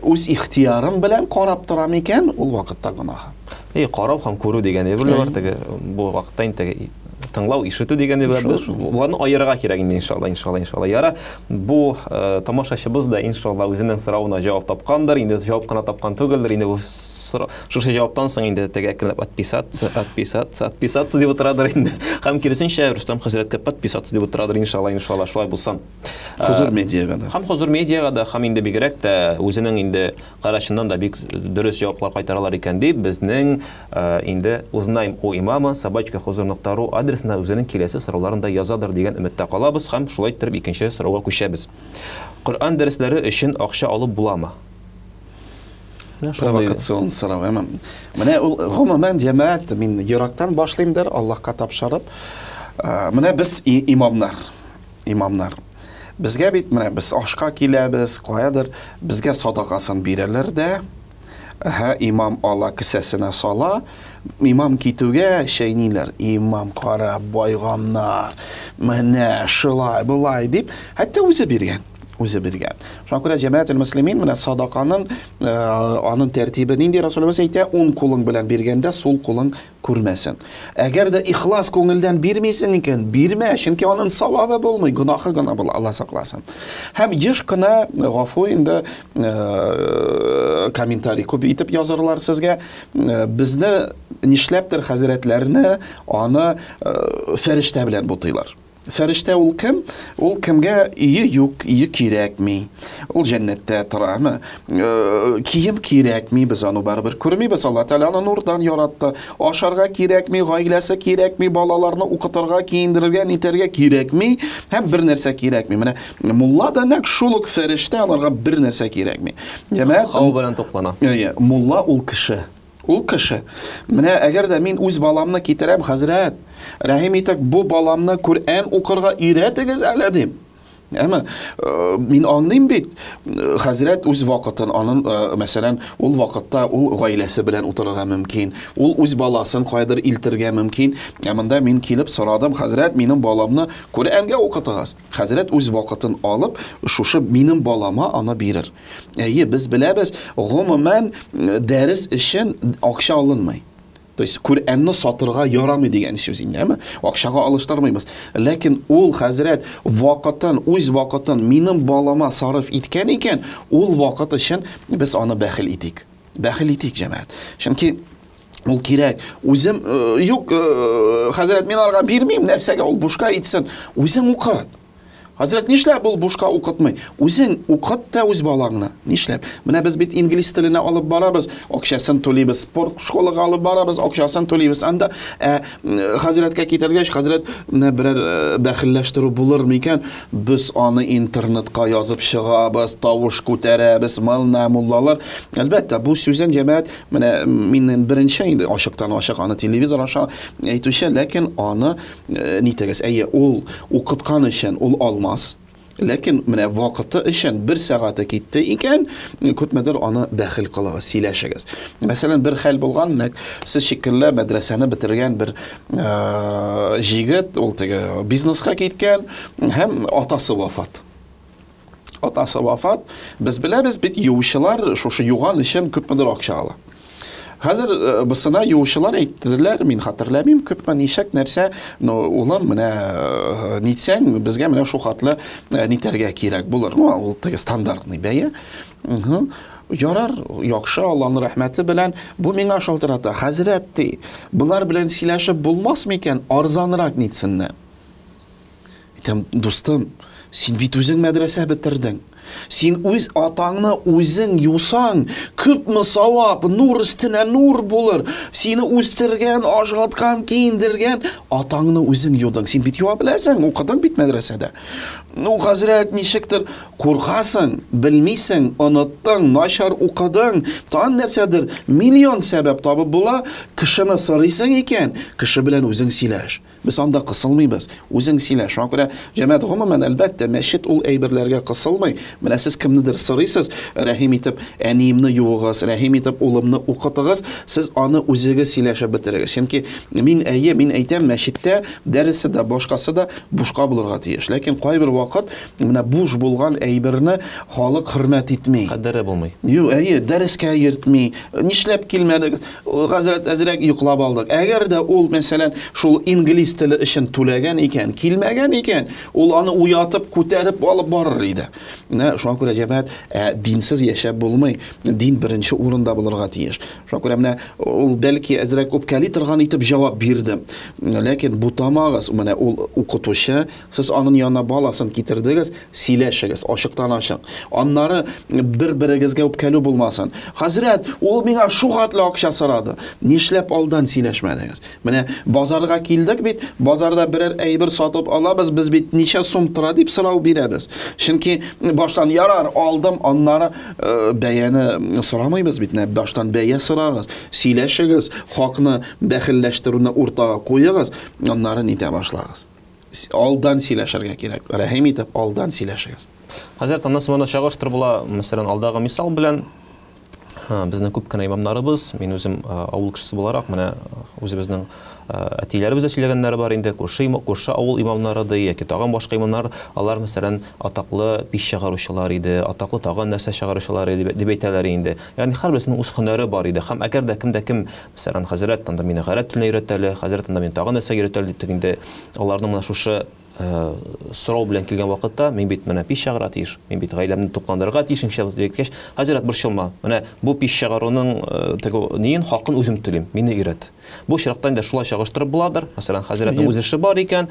Үз ихтиярым белән карап торам икән, ул вакытта гынах. Карап һәм күрү дигән бар теге, бу вакытта инде тыңлау, ишетү дигәнне без буларны аерырга кирәк инде иншалла. Яра, бу тамашачыбыз да иншалла үзенең сорауына җавап тапкандыр. Инде җавап кына тапкан түгелдер. Инде бу шушы җаваптан соң инде теге подписаться дип утырадыр инде. Һәм киресенчә Рустам хәзрәткә подписаться дип утырадыр иншалла шулай булсын. Хозур медиага да. Һәм хозур медиага да, һәм инде бигрәк тә үзенең инде карашыннан да бик дөрес җаваплар кайтаралар икән дип безнең инде узнаем у имама собачка.хозур.ру адресына үзенең киләсе сорауларында язадыр дигән өметтә калабыз һәм шулай итеп икенче сорауга күчәбез. Коръан дәресләре өчен акча алып буламы? Провокацион сорау. Менә ул гомумән җәмәгать, мин ерактан башлыймдыр, Аллаһка тапшырып. Менә без имамнар. Безгә бит менә без ашка киләбез, каядыр безгә садакасын бирәләр дә, имам ала кесәсенә сала, имам китүгә шәйниләр, имам кара байгамнар, менә шулай булай дип, хәтта үзе биргән. Шуңа күрә җәмәгатьул муслимин менә садаканың аның тәртибе нинди? Расулыбыз әйтә, уң кулың белән биргәндә сул кулың күрмәсен. Әгәр дә ихлас күңелдән бирмисең икән, бирмә, чөнки аның савабы булмый, гынахы гына була, Алла сакласын. Һәм еш кына гафу инде комментарий күп итеп язырлар сезгә, безне нишләптер хәзрәтләрне аны фәрештә белән бутыйлар. Фәрештә ул кем? Ул кемгә ие юк, ие кирәкми. Ул җәннәттә торамы? Кием кирәкми, без аны барыбер күрмибез. Алла Тәала аны нурдан яратты. Ашарга кирәкми, гаиләсе кирәкми, балаларны укытырга, киендерергә, нитәргә кирәкми, һәм бер нәрсә кирәкми. Менә мулла да нәкъ шул ук фәрештә, аларга бер нәрсә кирәкми. Җәмәгать Хау белән туклана. Мулла ул кеше. Ул кеше. Менә әгәр дә мин үз баламны китерәм, хәзрәт, рәхим итеп, бу баламны Коръән укырга өйрәтегез әле дим. Әмма мин аңлыйм бит, хәзрәт үз вакытын аның, мәсәлән, ул вакытта ул гаиләсе белән утырырга мөмкин, ул үз баласын кайдыр илтергә мөмкин. Монда мин килеп сорадым, хәзрәт, минем баламны Коръәнгә укытыгыз. Хәзрәт үз вакытын алып, шушы минем балама аны бирер. Әйе, без беләбез, гомумән дәрес өчен акча алынмый. То есть Коръәнне сатырга ярамый дигән сүз инде, әмма акчага алыштырмыйбыз. Ләкин ул хәзрәт вакытын, үз вакытын минем балама сарыф иткән икән, ул вакыт өчен без аны бәхил итик. Бәхил итик җәмәгать. Чөнки ул кирәк. Үзем юк, хәзрәт, мин аларга бирмим, нәрсәгә ул бушка итсен. Үзең укыт. Хәзрәт, нишләп ул бушка укытмый? Үзең укыт та үз балаңны. Нишләп? Менә без бит инглиз теленә алып барабыз, акчасын түлибез, спорт школага алып барабыз, акчасын түлибез. Анда хәзрәткә китергәч, хәзрәт менә берәр бәхилләштерү булыр микән? Без аны интернетка язып чыгабыз, тавыш күтәрәбез, мална муллалар. Әлбәттә, бу сүзен җәмәгать, менә миннән беренче инде ашыктан ашык аны телевизор аша әйтүче, ләкин аны нитәгез, әйе, ул укыткан өчен ул алмас. Ләкин менә вакыты өчен бер сәгате китте икән, күпмедер аны бәхил кылыгыз, сөйләшегез. Мәсәлән, бер хәл булган, сез шикелле мәдрәсәне бетергән бер җигет, ул теге бизнеска киткән, һәм атасы вафат. Атасы вафат. Без беләбез бит, юучылар шушы юган өчен күпмедер акча ала. Хәзер бысына юучылар әйттеләр, мин хәтерләмим, күпме нишәк нәрсә, улам менә нитсәң, безгә менә шу хатлы нитәргә кирәк булыр. Ул теге стандартный бәя. Ярар, яхшы, Аллаһның рәхмәте белән, бу миңа шалтырата. Хәзрәт, булар белән сөйләшеп булмас микән, арзанрак нитсенне. Әйтәм, дустым, син бит үзең мәдрәсә бетердең. Син үз атаңны үзең юсаң, күпме савап, нур өстенә нур булыр. Сине үстергән, ашаткан, киендергән атаңны үзең юдың. Син бит юа беләсең, укыдың бит мәдрәсәдә. Хәзрәт, ничектер куркасың, белмисең, оныттың, начар укыдың, тан нәрсәдер, миллион сәбәп табып була, кешене сорыйсың икән, кеше белән үзең сөйләш. Без анда кысылмыйбыз, үзең сөйләш. Шуңа күрә җәмәгать гомумән әлбәттә мәчет ул әйберләргә кысылмый. Менә сез кемнедер сорыйсыз, рәхим итеп әниемне юыгыз, рәхим итеп улымны укытыгыз, сез аны үзегез сөйләшеп бетерегез. Чөнки мин әйтәм, мәчеттә дәресе дә, башкасы да бушка булырга тиеш. Ләкин кайбер вакыт менә буш булган әйберне халык хөрмәт итми. Кадере булмый. Юк, дәрескә йөртми. Нишләп килмәдегез? Хәзрәт, әзрәк йоклап алдык. Әгәр дә ул, мәсәлән, шул инглиз теле өчен түләгән икән, килмәгән икән, ул аны уятып, күтәреп алып барыр иде. Шуңа күрә җәмәгать, динсез яшәп булмый. Дин беренче урында булырга тиеш. Шуңа күрә менә ул бәлки әзрәк үпкәли торган итеп җавап бирде. Ләкин бу тамагыз, менә ул укытучы, сез аның янына баласын китердегез, сөйләшегез, ашыктан ашык. Аннары бер-берегезгә үпкәлү булмасын. Хәзрәт, ул миңа шу хатлы акча сорады. Нишләп алдан сөйләшмәдегез? Менә базарга килдек бит, базарда берәр әйбер сатып алабыз, без бит ничә сум тора дип сорау бирәбез. Чөнки баштан ярар, алдым, аннары бәяне сорамыйбыз бит, баштан бәя сорагыз, сөйләшегез, хакны бәхилләштерүне уртага куегыз, аннары нитә башлагыз. алдан сөйләшергә кирәк. Рәхим итеп алдан сөйләшегез. Хәзрәт, аннан соң чагыштырып була, мәсәлән, алдагы мисал белән безнең күп кенә имамнарыбыз, мин үзем авыл кешесе буларак, менә үзебезнең әтиләребез дә сөйләгәннәре бар инде, күрше авыл имамнары да яки тагын башка имамнар, алар мәсәлән атаклы пич чыгаручылар иде, атаклы тагын нәрсә чыгаручылар иде дип әйтәләр инде. Ягъни һәрберсенең үз һөнәре бар иде. Һәм әгәр дә кем мәсәлән Хәзрәт анда мине гарәп теленә өйрәтәле, Хәзрәт анда мине тагын нәрсә өйрәтәле дип инде аларның менә шушы сорау белән килгән вакытта, мин бит менә пич чыгара тиеш, мин бит гаиләмне тукландырырга тиеш дигәч, Хәзрәт борчылма, менә бу пич чыгаруның неен хакын үзем телим, мине өйрәт. Бу чиракта инде шулай чагыштырып буладыр. Мәсәлән, Хәзрәтнең үз эше бар икән,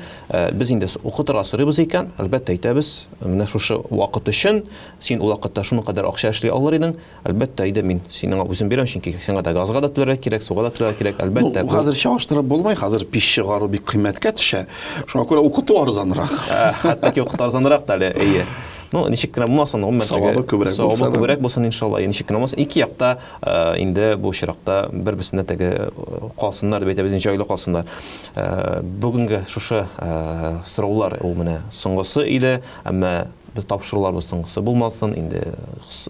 без инде укытырга сорыйбыз икән, әлбәттә әйтәбез, менә шушы вакыт өчен син ул вакытта шуның кадәр акча эшли алыр идең, әлбәттә иде мин синең үзем бирәм, чөнки сиңа да газга да түләргә кирәк, суга да түләргә кирәк, әлбәттә. Хәзер чагыштырып булмый, хәзер пич чыгару бик кыйммәткә төшә. Шуңа күрә укыту арзанрак. Хәтта ки укыту арзанрак да әле, әйе. Ну, ничек кенә булмасын, савабы күбрәк булсын иншалла. Ничек кенә булмасын, ике якта инде бу чиракта бер-берсенә теге калсыннар дип әйтәбез, җайлы калсыннар. Бүгенге шушы сораулар ул менә соңгысы иде, әмма без тапшыруларыбыз соңгысы булмасын. Инде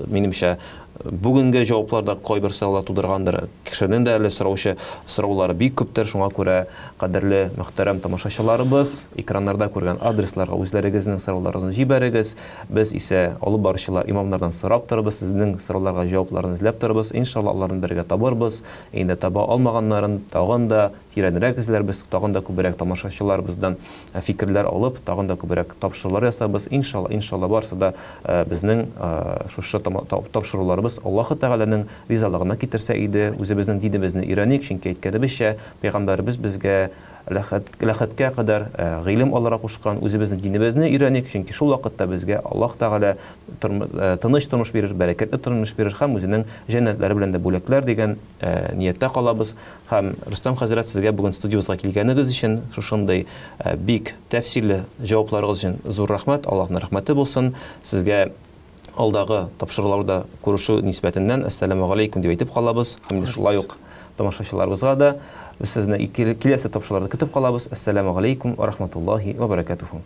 минемчә бүгенге җавапларда кайбер сораулар тудыргандыр. Кешенең дә әле сораулары бик күптер, шуңа күрә кадерле мөхтәрәм тамашачыларыбыз, экраннарда күргән адресларга үзләрегезнең сорауларыгызны җибәрегез. Без исә алып баручылар имамнардан сорап торабыз, сезнең сорауларга җавапларын эзләп торабыз. Иншалла аларны бергә табарбыз. Инде таба алмаганнарын тагын да тирәнрәк эзләрбез, тагын да күбрәк тамашачыларыбыздан фикерләр алып, тагын да күбрәк тапшырулар ясарбыз. Иншалла барсы да безнең шушы тапшыруларыбыз Аллаһы Тәгаләнең ризалыгына китерсә иде, үзебезнең динебезне өйрәник, чөнки әйткәнебезчә, Пәйгамбәрбез безгә ләхәткә кадәр гыйлем алыра кушкан, үзебезнең динебезне өйрәник, чөнки шул вакытта безгә Аллаһ Тәгалә тыныч тормыш бирер, бәрәкәтле тормыш бирер һәм үзенең җәннәтләре белән дә бүләкләр дигән нияттә калабыз. Һәм Рөстәм хәзрәт, сезгә бүген студиябызга килгәнегез өчен, шушындый бик тәфсилле җавапларыгыз өчен зур рәхмәт, Аллаһның рәхмәте булсын. Сезгә алдагы тапшыруларда күрешү нисбәтеннән ассаламу алейкум дип әйтеп калабыз. Һәм шулай ук тамашачыларыбызга да без сезне киләсе тапшыруларда көтеп калабыз. Ассаламу алейкум ва рахматуллаһи ва баракатуху.